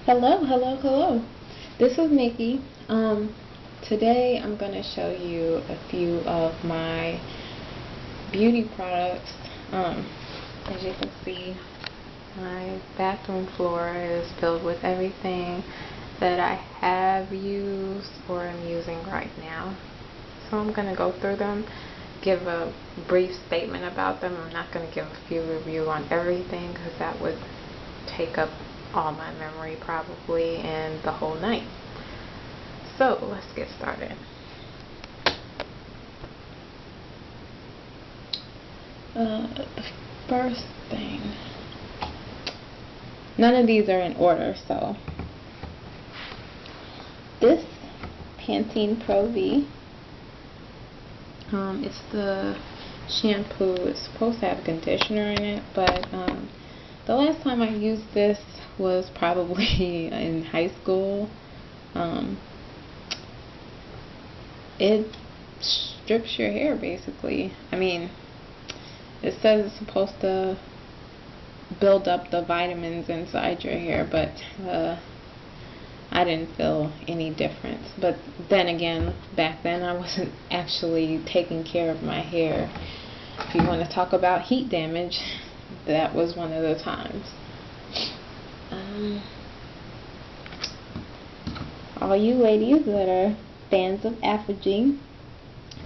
Hello, hello, hello. This is Nikki. Today I'm going to show you a few of my beauty products. As you can see, my bathroom floor is filled with everything that I have used or am using right now. So I'm going to go through them, give a brief statement about them. I'm not going to give a full review on everything because that would take up all my memory probably and the whole night. So let's get started. The first thing, none of these are in order, so this Pantene Pro V, it's the shampoo. It's supposed to have conditioner in it, but the last time I used this was probably in high school. It strips your hair basically. I mean, it says it's supposed to build up the vitamins inside your hair, but I didn't feel any difference. But then again, back then I wasn't actually taking care of my hair. If you want to talk about heat damage, that was one of the times. All you ladies that are fans of Affigy,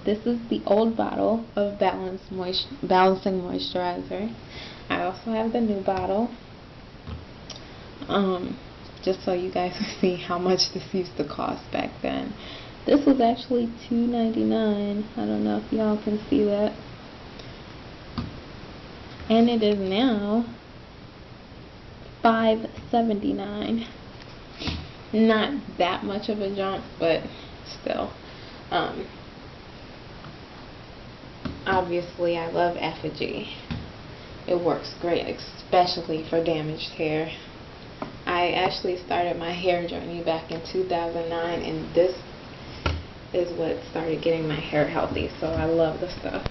this is the old bottle of Balancing Moisturizer. I also have the new bottle. Just so you guys can see how much this used to cost back then. This was actually $2.99. I don't know if y'all can see that. And it is now $5.79. Not that much of a jump, but still. Obviously I love Affigy. It works great, especially for damaged hair. I actually started my hair journey back in 2009, and this is what started getting my hair healthy, so I love the stuff.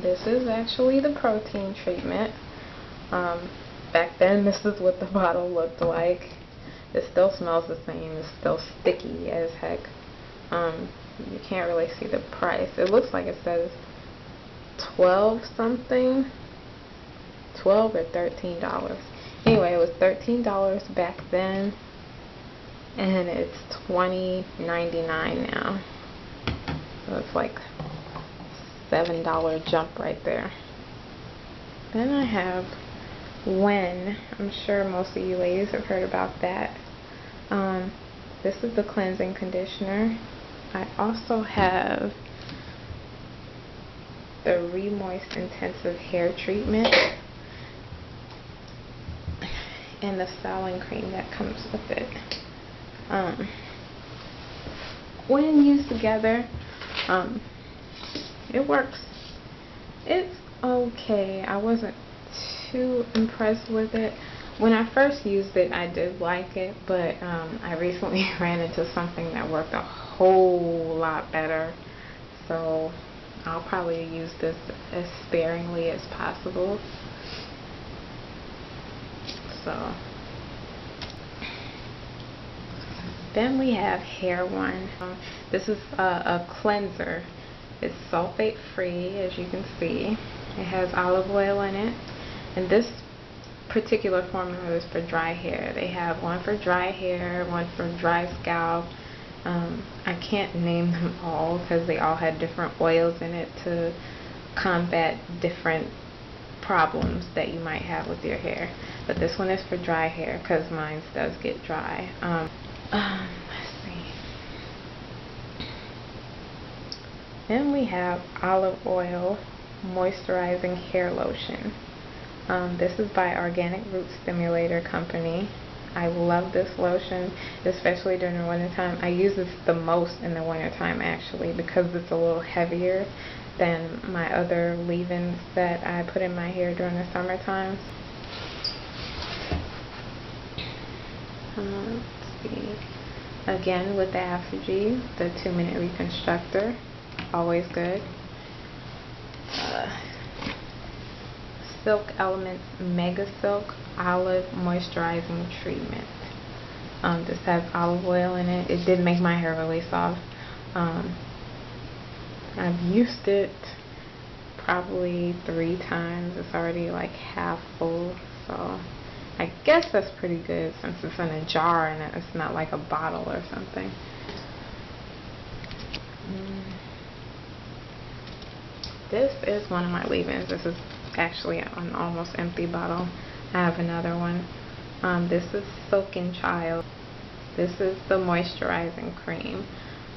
This is actually the protein treatment. Back then this is what the bottle looked like. It still smells the same. It's still sticky as heck. You can't really see the price. It looks like it says 12 something, 12 or $13. Anyway, it was $13 back then, and it's $20.99 now. So it's like $7 jump right there. Then I have When. I'm sure most of you ladies have heard about that. This is the cleansing conditioner. I also have the Remoist Intensive Hair Treatment and the styling cream that comes with it. When used together, it works. It's okay. I wasn't too impressed with it. When I first used it, I did like it, but I recently ran into something that worked a whole lot better, so I'll probably use this as sparingly as possible. So then we have Hair One. This is a cleanser. It's sulfate free, as you can see. It has olive oil in it, and this particular formula is for dry hair. They have one for dry hair, one for dry scalp. I can't name them all because they all had different oils in it to combat different problems that you might have with your hair. But this one is for dry hair because mine does get dry. Let's see. Then we have Olive Oil Moisturizing Hair Lotion. This is by Organic Root Stimulator Company. I love this lotion, especially during the wintertime. I use this the most in the wintertime actually because it's a little heavier than my other leave-ins that I put in my hair during the summertime. Let's see. Again with the Affigy, the 2-minute reconstructor. Always good. Silk Elements Mega Silk Olive Moisturizing Treatment. This has olive oil in it. It did make my hair really soft. I've used it probably 3 times. It's already like half full, so I guess that's pretty good since it's in a jar and it's not like a bottle or something. This is one of my leave-ins. This is actually an almost empty bottle. I have another one. This is Silken Child. This is the moisturizing cream.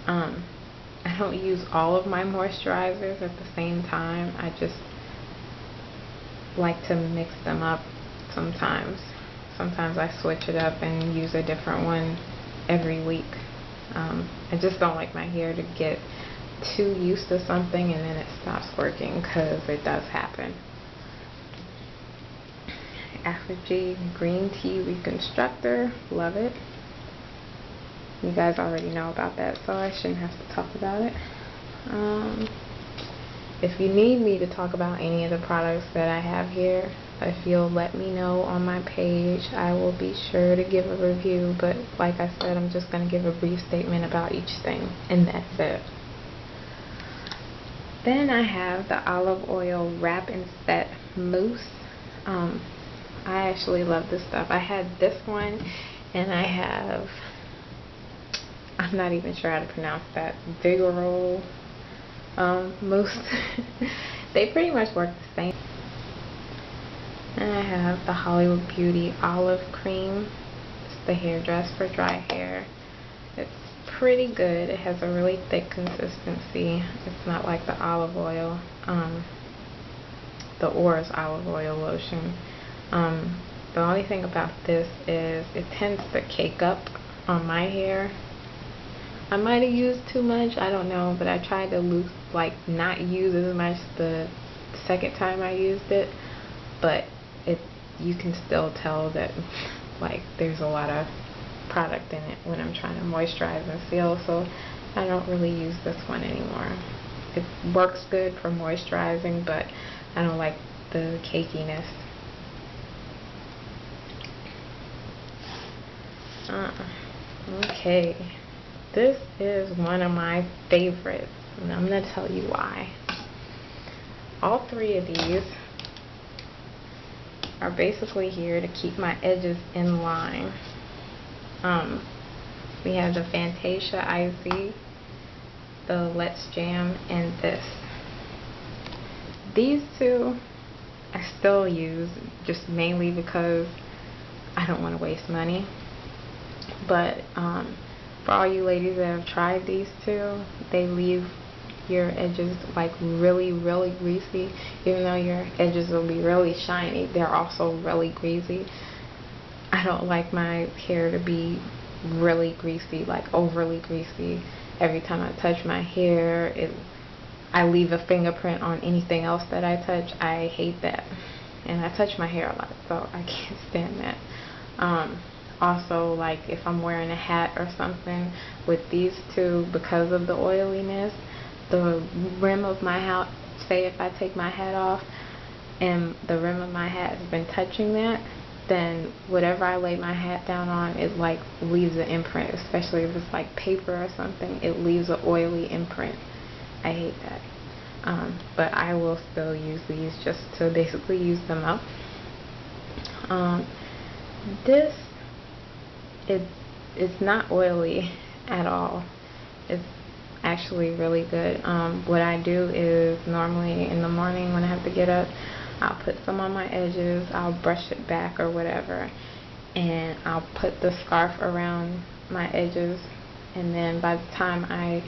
I don't use all of my moisturizers at the same time. I just like to mix them up sometimes. Sometimes I switch it up and use a different one every week. I just don't like my hair to get too used to something and then it stops working, because it does happen. Aphrodite Green Tea Reconstructor. Love it. You guys already know about that, so I shouldn't have to talk about it. If you need me to talk about any of the products that I have here, if you'll let me know on my page, I will be sure to give a review. But like I said, I'm just going to give a brief statement about each thing, and that's it. Then I have the olive oil wrap and set mousse. I actually love this stuff. I had this one, and I have, I'm not even sure how to pronounce that, Vigoro mousse. They pretty much work the same. And I have the Hollywood Beauty olive cream. It's the hairdress for dry hair. It's pretty good. It has a really thick consistency. It's not like the olive oil, the Oars olive oil lotion. The only thing about this is it tends to cake up on my hair. I might have used too much, I don't know, but I tried to not use as much the second time I used it, but you can still tell that like there's a lot of product in it when I'm trying to moisturize and seal, so I don't really use this one anymore. It works good for moisturizing, but I don't like the cakiness. Okay, this is one of my favorites, and I'm going to tell you why. All 3 of these are basically here to keep my edges in line. We have the Fantasia IZ, the Let's Jam, and this. These 2 I still use, just mainly because I don't want to waste money. But for all you ladies that have tried these 2, they leave your edges like really greasy. Even though your edges will be really shiny, they're also really greasy. I don't like my hair to be really greasy, like overly greasy. Every time I touch my hair, I leave a fingerprint on anything else that I touch. I hate that. And I touch my hair a lot, so I can't stand that. Also, like if I'm wearing a hat or something, with these 2, because of the oiliness, the rim of my hat, say if I take my hat off and the rim of my hat has been touching that, then whatever I lay my hat down on, it like leaves an imprint, especially if it's like paper or something. It leaves an oily imprint. I hate that. But I will still use these just to basically use them up. This, it's not oily at all. It's actually really good. What I do is normally in the morning when I have to get up, I'll put some on my edges, I'll brush it back or whatever, and I'll put the scarf around my edges, and then by the time I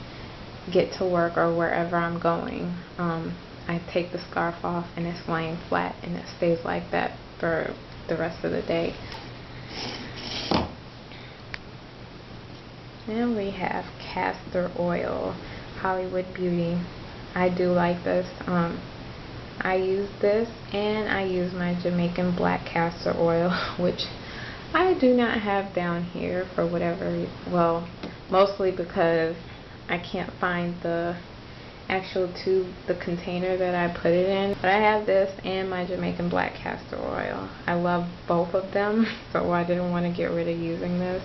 get to work or wherever I'm going, I take the scarf off and it's laying flat, and it stays like that for the rest of the day. And we have castor oil, Hollywood Beauty. I do like this. I use this, and I use my Jamaican black castor oil, which I do not have down here for whatever, well, mostly because I can't find the actual tube, the container that I put it in. But I have this and my Jamaican black castor oil. I love both of them, so I didn't want to get rid of using this.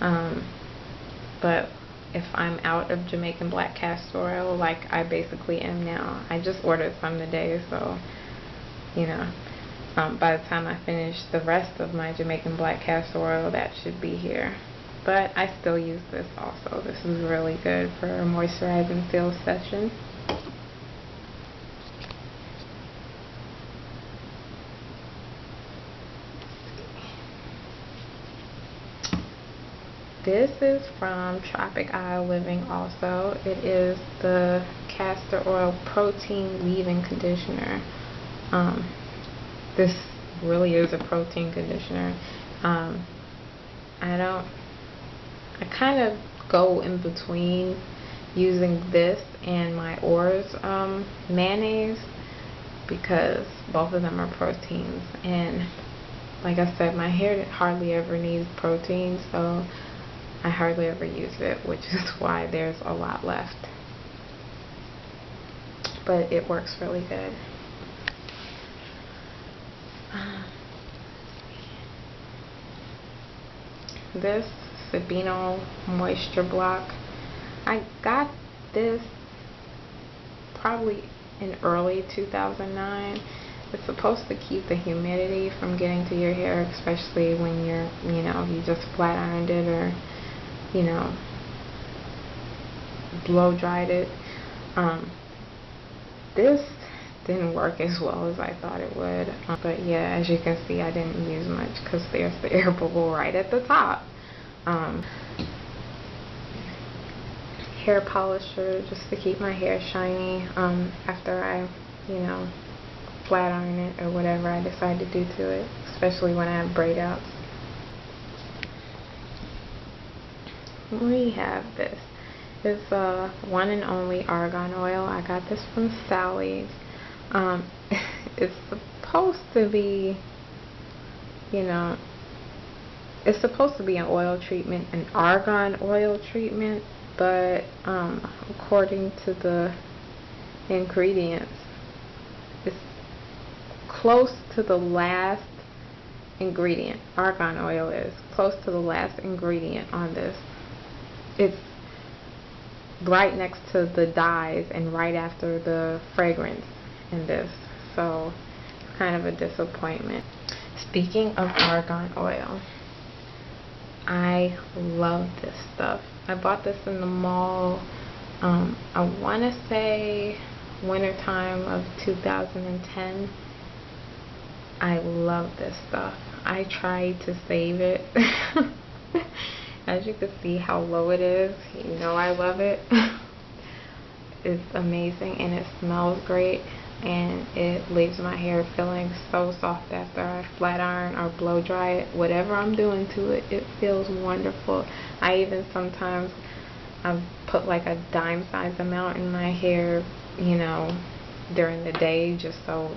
But if I'm out of Jamaican black castor oil, like I basically am now, I just ordered some today, so you know, by the time I finish the rest of my Jamaican black castor oil, that should be here. But I still use this also. This is really good for a moisturize and fill session. This is from Tropic Isle Living also. It is the castor oil protein leave-in conditioner. This really is a protein conditioner. I kind of go in between using this and my Oars mayonnaise, because both of them are proteins, and like I said, my hair hardly ever needs protein, so I hardly ever use it, which is why there's a lot left. But it works really good. This Sabino Moisture Block, I got this probably in early 2009. It's supposed to keep the humidity from getting to your hair, especially when you just flat ironed it, or blow dried it. This didn't work as well as I thought it would, but yeah, as you can see, I didn't use much because there's the air bubble right at the top. Hair polisher, just to keep my hair shiny after I flat iron it or whatever I decide to do to it, especially when I have braid outs. We have this. It's one and only argan oil. I got this from Sally's. It's supposed to be, it's supposed to be an oil treatment, an argan oil treatment, but according to the ingredients, it's close to the last ingredient. Argan oil is close to the last ingredient on this. It's right next to the dyes and right after the fragrance in this, so it's kind of a disappointment. Speaking of argan oil, I love this stuff. I bought this in the mall, I want to say wintertime of 2010. I love this stuff. I tried to save it. As you can see how low it is, I love it. It's amazing, and it smells great, and it leaves my hair feeling so soft after I flat iron or blow dry it. Whatever I'm doing to it, it feels wonderful. I even sometimes put like a dime size amount in my hair, during the day, just so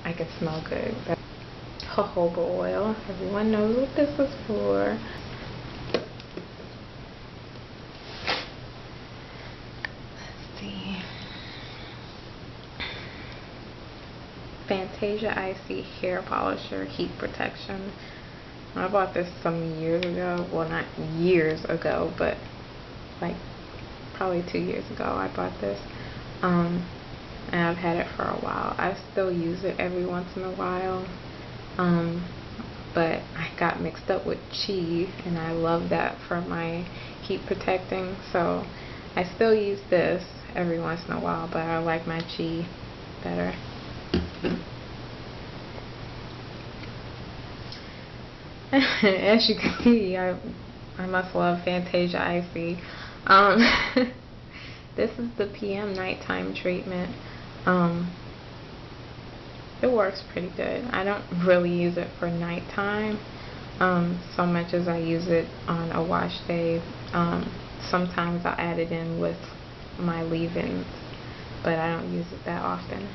I can smell good. Jojoba oil. Everyone knows what this is for. Fantasia Icy Hair Polisher Heat Protection. I bought this some years ago. Well, not years ago, but like probably 2 years ago I bought this. And I've had it for a while. I still use it every once in a while. But I got mixed up with Chi, and I love that for my heat protecting. So I still use this every once in a while, but I like my Chi better. As you can see, I must love Fantasia Icy. This is the PM nighttime treatment. It works pretty good. I don't really use it for nighttime so much as I use it on a wash day. Sometimes I'll add it in with my leave-ins, but I don't use it that often.